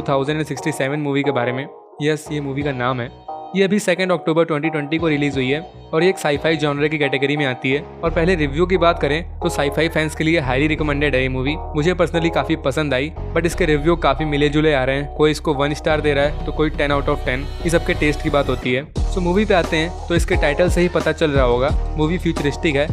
2067 movie के बारे में। यस, ये मूवी का नाम है। ये अभी 2 अक्टूबर 2020 को रिलीज हुई है और ये एक साईफाई जॉनर की कैटेगरी में आती है। और पहले रिव्यू की बात करें तो साईफाई फैंस के लिए हाईली रिकमेंडेड है ये मूवी। मुझे पर्सनली काफी पसंद आई, बट इसके रिव्यू काफी मिले जुले आ रहे हैं। कोई इसको 1 स्टार दे रहा है तो कोई 10 आउट ऑफ 10। ये सबके टेस्ट की बात होती है। सो मूवी पे आते हैं तो इसके टाइटल से ही पता चल रहा होगा मूवी फ्यूचरिस्टिक है।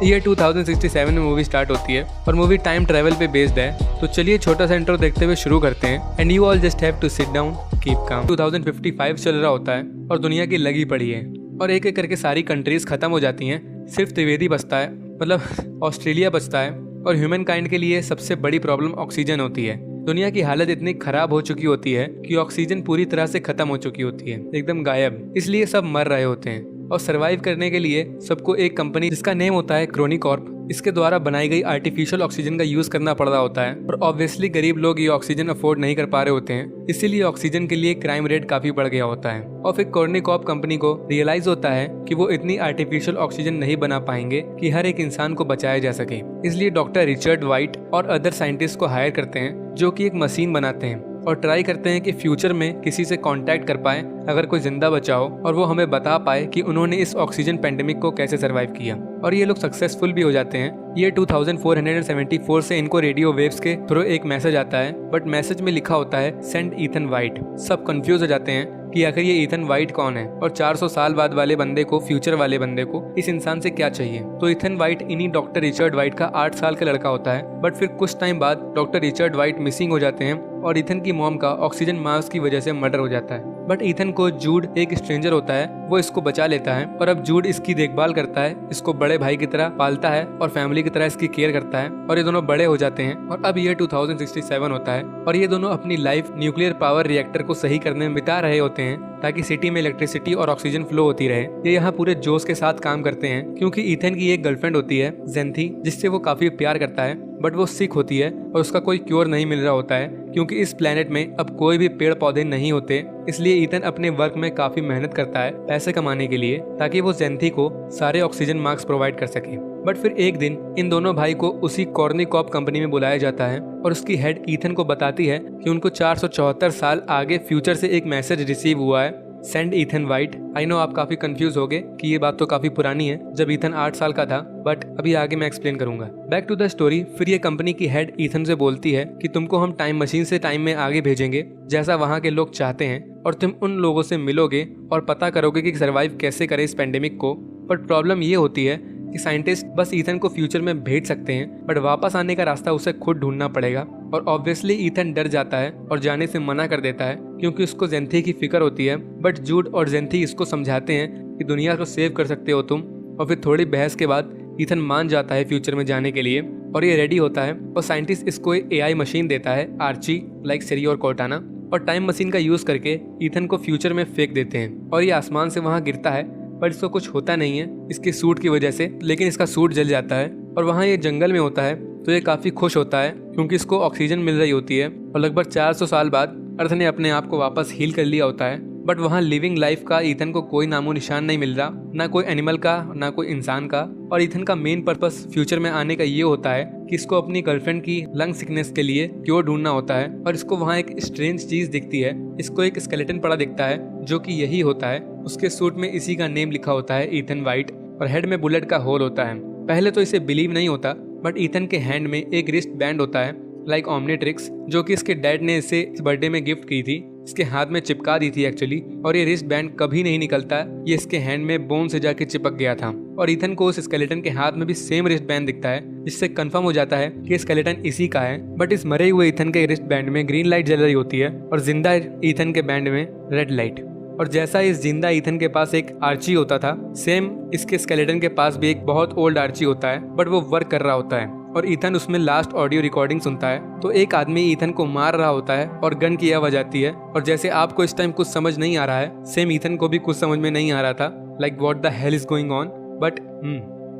ईयर 2067 में मूवी स्टार्ट होती है और मूवी टाइम ट्रेवल पे बेस्ड है। तो चलिए छोटा सा इंट्रो देखते हुए शुरू करते हैं। And you all just have to sit down, keep calm. 2055 चल रहा होता है और दुनिया की लगी पड़ी है और एक एक करके सारी कंट्रीज खत्म हो जाती हैं। सिर्फ त्रिवेदी बचता है, मतलब ऑस्ट्रेलिया बचता है। और ह्यूमन काइंड के लिए सबसे बड़ी प्रॉब्लम ऑक्सीजन होती है। दुनिया की हालत इतनी खराब हो चुकी होती है कि ऑक्सीजन पूरी तरह से खत्म हो चुकी होती है, एकदम गायब। इसलिए सब मर रहे होते हैं और सरवाइव करने के लिए सबको एक कंपनी जिसका नेम होता है क्रोनिकॉर्प, इसके द्वारा बनाई गई आर्टिफिशियल ऑक्सीजन का यूज करना पड़ रहा होता है। और ऑब्वियसली गरीब लोग ये ऑक्सीजन अफोर्ड नहीं कर पा रहे होते हैं, इसीलिए ऑक्सीजन के लिए क्राइम रेट काफी बढ़ गया होता है। और फिर क्रोनिकॉर्प कंपनी को रियलाइज होता है कि वो इतनी आर्टिफिशियल ऑक्सीजन नहीं बना पाएंगे कि हर एक इंसान को बचाया जा सके। इसलिए डॉक्टर रिचर्ड वाइट और अदर साइंटिस्ट को हायर करते हैं जो कि एक मशीन बनाते हैं और ट्राई करते हैं कि फ्यूचर में किसी से कांटेक्ट कर पाए अगर कोई जिंदा बचा हो और वो हमें बता पाए कि उन्होंने इस ऑक्सीजन पेंडेमिक को कैसे सरवाइव किया। और ये लोग सक्सेसफुल भी हो जाते हैं। ये 2474 से इनको रेडियो वेव्स के थ्रू एक मैसेज आता है, बट मैसेज में लिखा होता है सेंड ईथन वाइट। सब कंफ्यूज हो जाते हैं कि आखिर ये ईथन वाइट कौन है और 400 साल बाद वाले बंदे को, फ्यूचर वाले बंदे को इस इंसान से क्या चाहिए। तो ईथन वाइट इन्हीं डॉक्टर रिचर्ड वाइट का 8 साल का लड़का होता है। बट फिर कुछ टाइम बाद डॉक्टर रिचर्ड वाइट मिसिंग हो जाते हैं और ईथन की मॉम का ऑक्सीजन मास्क की वजह से मर्डर हो जाता है। बट ईथन को जूड, एक स्ट्रेंजर होता है, वो इसको बचा लेता है और अब जूड इसकी देखभाल करता है, इसको बड़े भाई की तरह पालता है और फैमिली की तरह इसकी केयर करता है। और ये दोनों बड़े हो जाते हैं और अब ये 2067 होता है और ये दोनों अपनी लाइफ न्यूक्लियर पावर रिएक्टर को सही करने में बिता रहे होते हैं ताकि सिटी में इलेक्ट्रिसिटी और ऑक्सीजन फ्लो होती रहे। ये यहाँ पूरे जोश के साथ काम करते हैं क्योंकि ईथन की एक गर्लफ्रेंड होती है जेंथी, जिससे वो काफी प्यार करता है। बट वो सिक होती है और उसका कोई क्योर नहीं मिल रहा होता है क्योंकि इस प्लेनेट में अब कोई भी पेड़ पौधे नहीं होते। इसलिए ईथन अपने वर्क में काफी मेहनत करता है पैसे कमाने के लिए ताकि वो जेंथी को सारे ऑक्सीजन मास्क प्रोवाइड कर सके। बट फिर एक दिन इन दोनों भाई को उसी कॉर्निकॉर्प कंपनी में बुलाया जाता है और उसकी हेड ईथन को बताती है कि उनको 474 साल आगे फ्यूचर से एक मैसेज रिसीव हुआ है, send Ethan white. I know आप काफी कंफ्यूज हो गए कि ये बात तो काफी पुरानी है, जब ईथन 8 साल का था, बट अभी आगे मैं एक्सप्लेन करूंगा। Back to the story. फिर ये कंपनी की हेड ईथन से बोलती है कि तुमको हम टाइम मशीन से टाइम में आगे भेजेंगे जैसा वहाँ के लोग चाहते हैं और तुम उन लोगों से मिलोगे और पता करोगे कि सर्वाइव कैसे करें इस पेंडेमिक को। बट प्रॉब्लम ये होती है कि साइंटिस्ट बस ईथन को फ्यूचर में भेज सकते हैं, बट वापस आने का रास्ता उसे खुद ढूंढना पड़ेगा। और ऑब्वियसली ईथन डर जाता है और जाने से मना कर देता है क्योंकि उसको जेंथी की फिक्र होती है। बट जूड और जेंथी इसको समझाते हैं कि दुनिया को सेव कर सकते हो तुम। और फिर थोड़ी बहस के बाद ईथन मान जाता है फ्यूचर में जाने के लिए और ये रेडी होता है और साइंटिस्ट इसको एक AI मशीन देता है, आर्ची, लाइक सिरी और कोर्टाना। और टाइम मशीन का यूज करके ईथन को फ्यूचर में फेंक देते हैं और ये आसमान से वहाँ गिरता है, पर इसको कुछ होता नहीं है इसके सूट की वजह से, लेकिन इसका सूट जल जाता है। और वहाँ ये जंगल में होता है तो ये काफी खुश होता है क्योंकि इसको ऑक्सीजन मिल रही होती है और लगभग 400 साल बाद अर्थ ने अपने आप को वापस हील कर लिया होता है। बट वहाँ लिविंग लाइफ का ईथन को कोई नामो निशान नहीं मिल रहा, ना कोई एनिमल का ना कोई इंसान का। और ईथन का मेन पर्पस फ्यूचर में आने का ये होता है कि इसको अपनी गर्लफ्रेंड की लंग सिकनेस के लिए क्योर ढूंढना होता है। और इसको वहाँ एक स्ट्रेंज चीज दिखती है, इसको एक स्केलेटन पड़ा दिखता है जो कि यही होता है। उसके सूट में इसी का नेम लिखा होता है, ईथन वाइट, और हेड में बुलेट का होल होता है। पहले तो इसे बिलीव नहीं होता, बट ईथन के हैंड में एक रिस्ट बैंड होता है, लाइक ओमनीट्रिक्स, जो कि इसके डैड ने इसे इस बर्थडे में गिफ्ट की थी, इसके हाथ में चिपका दी थी एक्चुअली। और ये रिस्ट बैंड कभी नहीं निकलता, ये इसके हैंड में बोन से जाके चिपक गया था। और ईथन को उस स्केलेटन के हाथ में भी सेम रिस्ट बैंड दिखता है, जिससे कंफर्म हो जाता है कि स्केलेटन इसी का है। बट इस मरे हुए ईथन के रिस्ट बैंड में ग्रीन लाइट जल रही होती है और जिंदा ईथन के बैंड में रेड लाइट। और जैसा इस जिंदा ईथन के पास एक आर्ची होता था, सेम इसके स्केलेटन के पास भी एक बहुत ओल्ड आर्ची होता है, बट वो वर्क कर रहा होता है। और ईथन उसमें लास्ट ऑडियो रिकॉर्डिंग सुनता है तो एक आदमी ईथन को मार रहा होता है और गन की आवाज आती है। और जैसे आपको इस टाइम कुछ समझ नहीं आ रहा है, सेम ईथन को भी कुछ समझ में नहीं आ रहा था, like what the hell is going on. But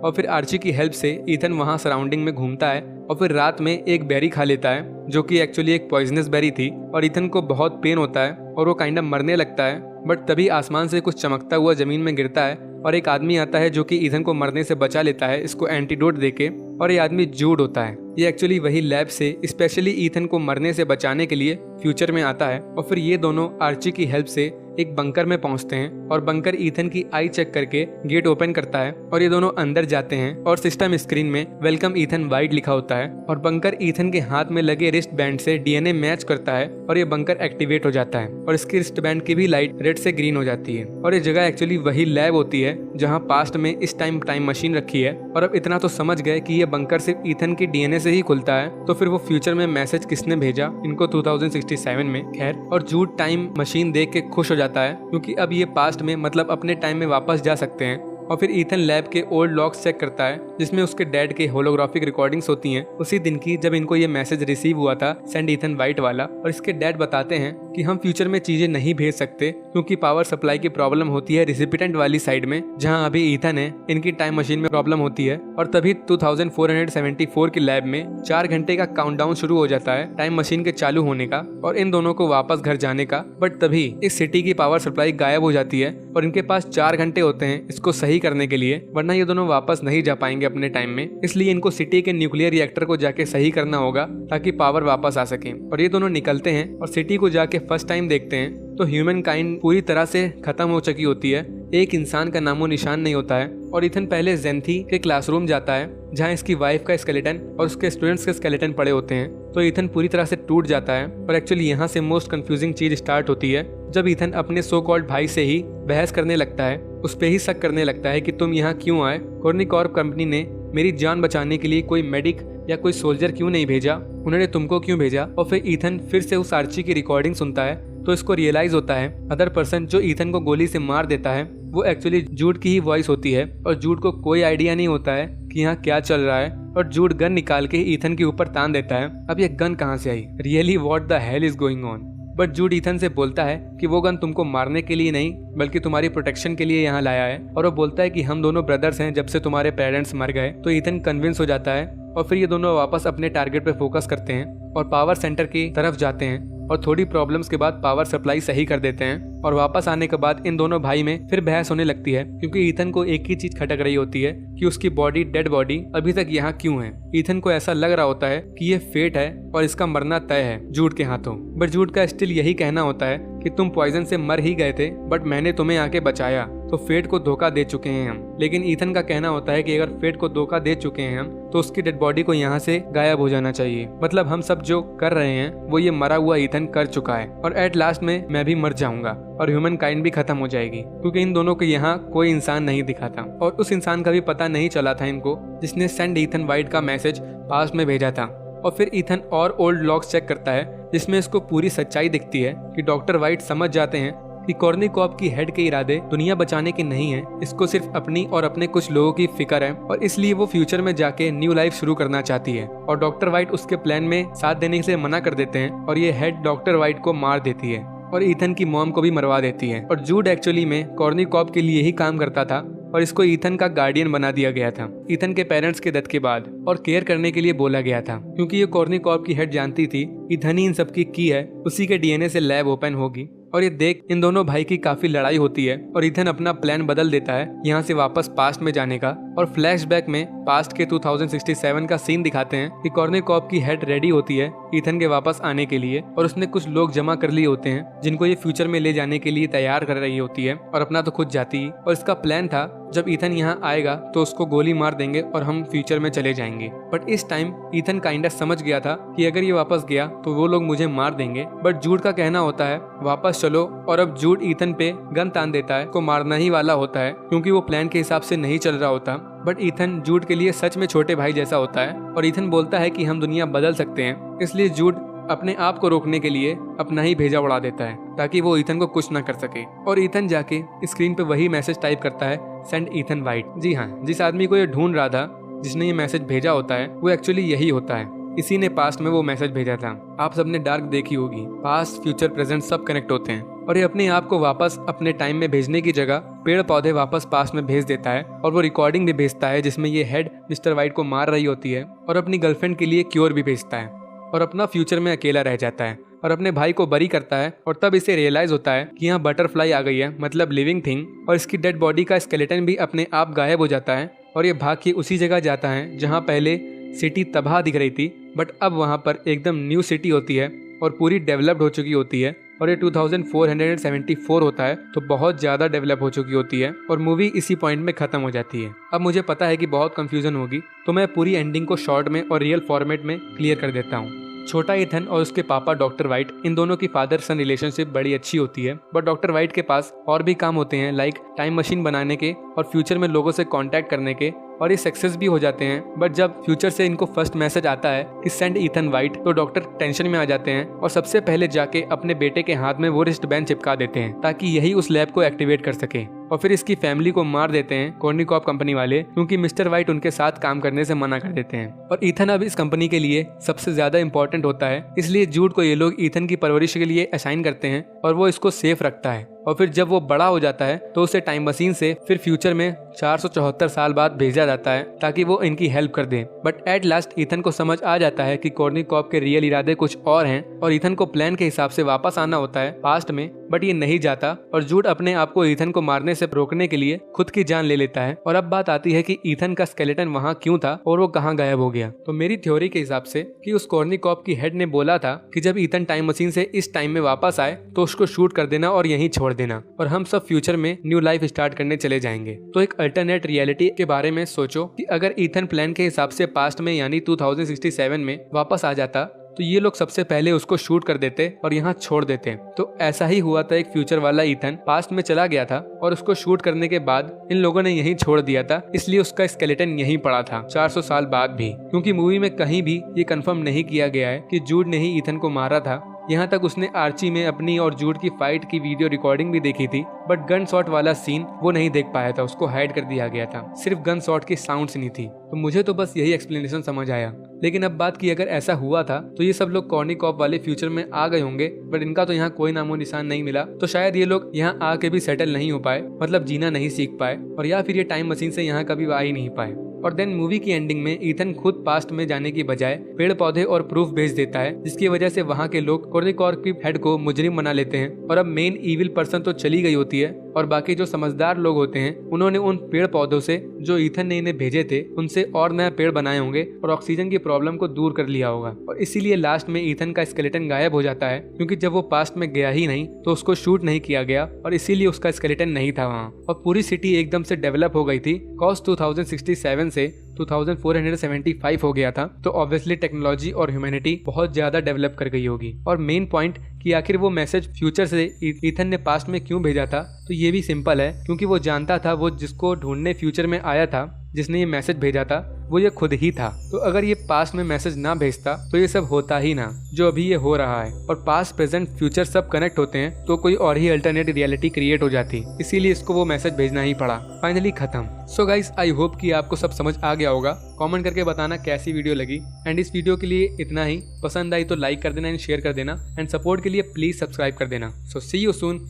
और फिर आर्ची की हेल्प से ईथन वहाँ सराउंडिंग में घूमता है और फिर रात में एक बेरी खा लेता है जो कि एक्चुअली एक पॉइजनस बेरी थी। और ईथन को बहुत पेन होता है और वो काइंड ऑफ मरने लगता है। बट तभी आसमान से कुछ चमकता हुआ जमीन में गिरता है और एक आदमी आता है जो कि ईथन को मरने से बचा लेता है इसको एंटीडोट देके। और ये आदमी जूड होता है। ये एक्चुअली वही लैब से स्पेशली ईथन को मरने से बचाने के लिए फ्यूचर में आता है और फिर ये दोनों आर्ची की हेल्प से एक बंकर में पहुंचते हैं और बंकर ईथन की आई चेक करके गेट ओपन करता है और ये दोनों अंदर जाते हैं और सिस्टम स्क्रीन में वेलकम ईथन वाइट लिखा होता है और बंकर ईथन के हाथ में लगे रिस्ट बैंड से डीएनए मैच करता है और ये बंकर एक्टिवेट हो जाता है और इसकी रिस्ट बैंड की भी लाइट रेड से ग्रीन हो जाती है और ये जगह एक्चुअली वही लैब होती है जहाँ पास्ट में इस टाइम मशीन रखी है। और अब इतना तो समझ गए कि ये बंकर सिर्फ ईथन की डीएनए से ही खुलता है, तो फिर वो फ्यूचर में मैसेज किसने भेजा इनको 2067 में। खैर, और जूड टाइम मशीन देख के खुश हो जाता है क्योंकि अब ये पास्ट में मतलब अपने टाइम में वापस जा सकते हैं और फिर ईथन लैब के ओल्ड लॉग्स चेक करता है जिसमें उसके डैड के होलोग्राफिक रिकॉर्डिंग्स होती हैं उसी दिन की जब इनको ये मैसेज रिसीव हुआ था सेंड ईथन वाइट वाला। और इसके डैड बताते हैं कि हम फ्यूचर में चीजें नहीं भेज सकते क्योंकि पावर सप्लाई की प्रॉब्लम होती है रिसिपिटेंट वाली साइड में जहां अभी ईथन है। इनकी टाइम मशीन में प्रॉब्लम होती है और तभी 2474 की लैब में 4 घंटे का काउंटडाउन शुरू हो जाता है टाइम मशीन के चालू होने का और इन दोनों को वापस घर जाने का। बट तभी इस सिटी की पावर सप्लाई गायब हो जाती है और इनके पास 4 घंटे होते हैं इसको सही करने के लिए, वरना ये दोनों वापस नहीं जा पाएंगे अपने टाइम में। इसलिए इनको सिटी के न्यूक्लियर रिएक्टर को जाके सही करना होगा ताकि पावर वापस आ सके। और ये दोनों निकलते हैं और सिटी को जाके फर्स्ट टाइम देखते हैं तो ह्यूमन काइंड पूरी तरह से खत्म हो चुकी होती है, एक इंसान का नामो निशान नहीं होता है। और ईथन पहले जेंथी के क्लासरूम जाता है जहाँ इसकी वाइफ का स्केलेटन और उसके स्टूडेंट्स के स्केलेटन पड़े होते हैं, तो ईथन पूरी तरह से टूट जाता है। और एक्चुअली यहाँ से मोस्ट कंफ्यूजिंग चीज स्टार्ट होती है जब ईथन अपने सो कॉल्ड भाई से ही बहस करने लगता है, उस पे ही शक करने लगता है कि तुम यहाँ क्यों आए, कॉर्निकॉर्प कंपनी ने मेरी जान बचाने के लिए कोई मेडिक या कोई सोल्जर क्यों नहीं भेजा, उन्होंने तुमको क्यों भेजा। और फिर ईथन फिर से उस आर्ची की रिकॉर्डिंग सुनता है तो इसको रियलाइज होता है अदर पर्सन जो ईथन को गोली से मार देता है वो एक्चुअली जूड की ही वॉइस होती है और जूड को कोई आइडिया नहीं होता है कि यहाँ क्या चल रहा है और जूड गन निकाल के ईथन के ऊपर तान देता है। अब ये गन कहाँ से आई, really what the hell is going on. But Jude Ethan से बोलता है कि वो गन तुमको मारने के लिए नहीं बल्कि तुम्हारी प्रोटेक्शन के लिए यहाँ लाया है और वो बोलता है कि हम दोनों ब्रदर्स हैं जब से तुम्हारे पेरेंट्स मर गए। तो ईथन कन्विंस हो जाता है और फिर ये दोनों वापस अपने टारगेट पे फोकस करते हैं और पावर सेंटर की तरफ जाते हैं और थोड़ी प्रॉब्लम्स के बाद पावर सप्लाई सही कर देते हैं। और वापस आने के बाद इन दोनों भाई में फिर बहस होने लगती है क्योंकि ईथन को एक ही चीज खटक रही होती है कि उसकी बॉडी, डेड बॉडी अभी तक यहाँ क्यों है। ईथन को ऐसा लग रहा होता है कि ये फेट है और इसका मरना तय है जूड के हाथों। बट जूड का स्टिल यही कहना होता है कि तुम पॉइजन से मर ही गए थे बट मैंने तुम्हें आके बचाया, तो फेट को धोखा दे चुके हैं हम। लेकिन ईथन का कहना होता है कि अगर फेट को धोखा दे चुके हैं हम तो उसकी डेड बॉडी को यहाँ से गायब हो जाना चाहिए। मतलब हम सब जो कर रहे हैं वो ये मरा हुआ ईथन कर चुका है और एट लास्ट में मैं भी मर जाऊंगा और ह्यूमन काइंड भी खत्म हो जाएगी क्योंकि इन दोनों को यहाँ कोई इंसान नहीं दिखा था और उस इंसान का भी पता नहीं चला था इनको जिसने सेंड ईथन वाइट का मैसेज पास्ट में भेजा था। और फिर ईथन और ओल्ड लॉग्स चेक करता है जिसमें इसको पूरी सच्चाई दिखती है कि डॉक्टर वाइट समझ जाते हैं कि कॉर्निकॉर्प की हेड के इरादे दुनिया बचाने के नहीं है, इसको सिर्फ अपनी और अपने कुछ लोगों की फिक्र है और इसलिए वो फ्यूचर में जाके न्यू लाइफ शुरू करना चाहती है। और डॉक्टर वाइट उसके प्लान में साथ देने से मना कर देते हैं और ये हेड डॉक्टर वाइट को मार देती है और ईथन की मॉम को भी मरवा देती है। और जूड एक्चुअली में कॉर्निकॉर्प के लिए ही काम करता था और इसको ईथन का गार्डियन बना दिया गया था ईथन के पेरेंट्स के डेथ के बाद और केयर करने के लिए बोला गया था क्योंकि ये कॉर्निकॉर्प की हेड जानती थी ईथन ही इन सब की है, उसी के डीएनए से लैब ओपन होगी। और ये देख इन दोनों भाई की काफी लड़ाई होती है और ईथन अपना प्लान बदल देता है यहाँ से वापस पास्ट में जाने का। और फ्लैशबैक में पास्ट के 2067 का सीन दिखाते हैं कि कॉर्निकॉर्प की हेड रेडी होती है ईथन के वापस आने के लिए और उसने कुछ लोग जमा कर लिए होते हैं जिनको ये फ्यूचर में ले जाने के लिए तैयार कर रही होती है और अपना तो खुद जाती ही। और इसका प्लान था जब ईथन यहाँ आएगा तो उसको गोली मार देंगे और हम फ्यूचर में चले जाएंगे। बट इस टाइम ईथन काइंडा समझ गया था कि अगर ये वापस गया तो वो लोग मुझे मार देंगे। बट जूड का कहना होता है वापस चलो और अब जूड ईथन पे गन तान देता है, को मारना ही वाला होता है क्योंकि वो प्लान के हिसाब से नहीं चल रहा होता। बट ईथन जूड के लिए सच में छोटे भाई जैसा होता है और ईथन बोलता है कि हम दुनिया बदल सकते हैं, इसलिए जूड अपने आप को रोकने के लिए अपना ही भेजा उड़ा देता है ताकि वो ईथन को कुछ ना कर सके। और ईथन जाके स्क्रीन पे वही मैसेज टाइप करता है, सेंड ईथन वाइट। जी हाँ, जिस आदमी को ये ढूंढ रहा था जिसने ये मैसेज भेजा होता है वो एक्चुअली यही होता है, इसी ने पास्ट में वो मैसेज भेजा था। आप सबने डार्क देखी होगी, पास्ट फ्यूचर प्रेजेंट सब कनेक्ट होते हैं और ये अपने आप को वापस अपने टाइम में भेजने की जगह पेड़ पौधे वापस पास्ट में भेज देता है और वो रिकॉर्डिंग भी भेजता है जिसमें ये हेड मिस्टर वाइट को मार रही होती है और अपनी गर्लफ्रेंड के लिए क्योर भी भेजता है और अपना फ्यूचर में अकेला रह जाता है और अपने भाई को बरी करता है। और तब इसे रियलाइज होता है कि यहाँ बटरफ्लाई आ गई है, मतलब लिविंग थिंग, और इसकी डेड बॉडी का स्केलेटन भी अपने आप गायब हो जाता है और ये भाग के उसी जगह जाता है जहाँ पहले सिटी तबाह दिख रही थी, बट अब वहाँ पर एकदम न्यू सिटी होती है और पूरी डेवलप्ड हो चुकी होती है। और ये 2474 होता है, तो बहुत ज़्यादा डेवलप हो चुकी होती है और मूवी इसी पॉइंट में ख़त्म हो जाती है। अब मुझे पता है कि बहुत कंफ्यूजन होगी, तो मैं पूरी एंडिंग को शॉर्ट में और रियल फॉर्मेट में क्लियर कर देता हूँ। छोटा ईथन और उसके पापा डॉक्टर वाइट, इन दोनों की फादर सन रिलेशनशिप बड़ी अच्छी होती है, बट डॉक्टर वाइट के पास और भी काम होते हैं, लाइक टाइम मशीन बनाने के और फ्यूचर में लोगों से कांटेक्ट करने के, और ये सक्सेस भी हो जाते हैं। बट जब फ्यूचर से इनको फर्स्ट मैसेज आता है कि सेंड ईथन वाइट, तो डॉक्टर टेंशन में आ जाते हैं और सबसे पहले जाके अपने बेटे के हाथ में वो रिस्ट बैंड चिपका देते हैं ताकि यही उस लैब को एक्टिवेट कर सके। और फिर इसकी फैमिली को मार देते हैं कॉर्निकॉप कंपनी वाले, क्योंकि मिस्टर वाइट उनके साथ काम करने से मना कर देते हैं। और ईथन अब इस कंपनी के लिए सबसे ज्यादा इंपॉर्टेंट होता है, इसलिए जूड को ये लोग ईथन की परवरिश के लिए असाइन करते हैं और वो इसको सेफ रखता है। और फिर जब वो बड़ा हो जाता है तो उसे टाइम मशीन से फिर फ्यूचर में 474 साल बाद भेजा जाता है ताकि वो इनकी हेल्प कर दे। बट एट लास्ट ईथन को समझ आ जाता है कि कॉर्निकॉप के रियल इरादे कुछ और हैं और ईथन को प्लान के हिसाब से वापस आना होता है पास्ट में, बट ये नहीं जाता और जूड अपने आप को ईथन को मारने से रोकने के लिए खुद की जान ले लेता है। और अब बात आती है कि ईथन का स्केलेटन वहाँ क्यों था और वो कहाँ गायब हो गया। तो मेरी थ्योरी के हिसाब से कि उस कॉर्निकॉप की हेड ने बोला था कि जब ईथन टाइम मशीन से इस टाइम में वापस आए तो उसको शूट कर देना और यहीं छोड़ देना और हम सब फ्यूचर में न्यू लाइफ स्टार्ट करने चले जाएंगे। तो एक अल्टरनेट रियलिटी के बारे में सोचो कि अगर ईथन प्लान के हिसाब से पास्ट में यानी 2067 में वापस आ जाता तो ये लोग सबसे पहले उसको शूट कर देते और यहाँ छोड़ देते। तो ऐसा ही हुआ था, एक फ्यूचर वाला ईथन पास्ट में चला गया था और उसको शूट करने के बाद इन लोगों ने यहीं छोड़ दिया था, इसलिए उसका स्केलेटन यहीं पड़ा था 400 साल बाद भी, क्योंकि मूवी में कहीं भी ये कंफर्म नहीं किया गया है कि जूड ने ही ईथन को मारा था। यहाँ तक उसने आर्ची में अपनी और जूड की फाइट की वीडियो रिकॉर्डिंग भी देखी थी, बट गन शॉट वाला सीन वो नहीं देख पाया था, उसको हाइड कर दिया गया था, सिर्फ गन शॉट की साउंड नहीं थी। तो मुझे तो बस यही एक्सप्लेनेशन समझ आया। लेकिन अब बात की अगर ऐसा हुआ था तो ये सब लोग कॉर्निकॉप वाले फ्यूचर में आ गए होंगे, बट इनका तो यहाँ कोई नामो निशान नहीं मिला, तो शायद ये लोग यहाँ आके भी सेटल नहीं हो पाए, मतलब जीना नहीं सीख पाए, और या फिर ये टाइम मशीन से यहाँ कभी आ ही नहीं पाए। और देन मूवी की एंडिंग में ईथन खुद पास्ट में जाने की बजाय पेड़ पौधे और प्रूफ भेज देता है, जिसकी वजह से वहाँ के लोग कॉर्निकॉप की हेड को मुजरिम बना लेते हैं। और अब मेन इविल पर्सन तो चली गई होती है और बाकी जो समझदार लोग होते हैं उन्होंने उन पेड़ पौधों से जो ईथन ने इन्हें भेजे थे उनसे और नया पेड़ बनाए होंगे और ऑक्सीजन की प्रॉब्लम को दूर कर लिया होगा। और इसीलिए लास्ट में ईथन का स्केलेटन गायब हो जाता है, क्योंकि जब वो पास्ट में गया ही नहीं तो उसको शूट नहीं किया गया और इसीलिए उसका स्केलेटन नहीं था वहाँ। और पूरी सिटी एकदम से डेवलप हो गई थी, कॉस 2067 से 2475 हो गया था, तो ऑब्वियसली टेक्नोलॉजी और ह्यूमैनिटी बहुत ज्यादा डेवलप कर गई होगी। और मेन पॉइंट कि आखिर वो मैसेज फ्यूचर से ईथन ने पास्ट में क्यों भेजा था, तो ये भी सिंपल है, क्योंकि वो जानता था वो जिसको ढूंढने फ्यूचर में आया था, जिसने ये मैसेज भेजा था, वो ये खुद ही था। तो अगर ये पास्ट में मैसेज ना भेजता तो ये सब होता ही ना जो अभी ये हो रहा है। और पास्ट प्रेजेंट फ्यूचर सब कनेक्ट होते हैं तो कोई और ही अल्टरनेट रियलिटी क्रिएट हो जाती, इसीलिए इसको वो मैसेज भेजना ही पड़ा। फाइनली खत्म। सो गाइस, आई होप कि आपको सब समझ आ गया होगा। कमेंट करके बताना कैसी वीडियो लगी, एंड इस वीडियो के लिए इतना ही। पसंद आई तो लाइक कर देना एंड शेयर कर देना, एंड सपोर्ट के लिए प्लीज सब्सक्राइब कर देना। सो सी यू सून।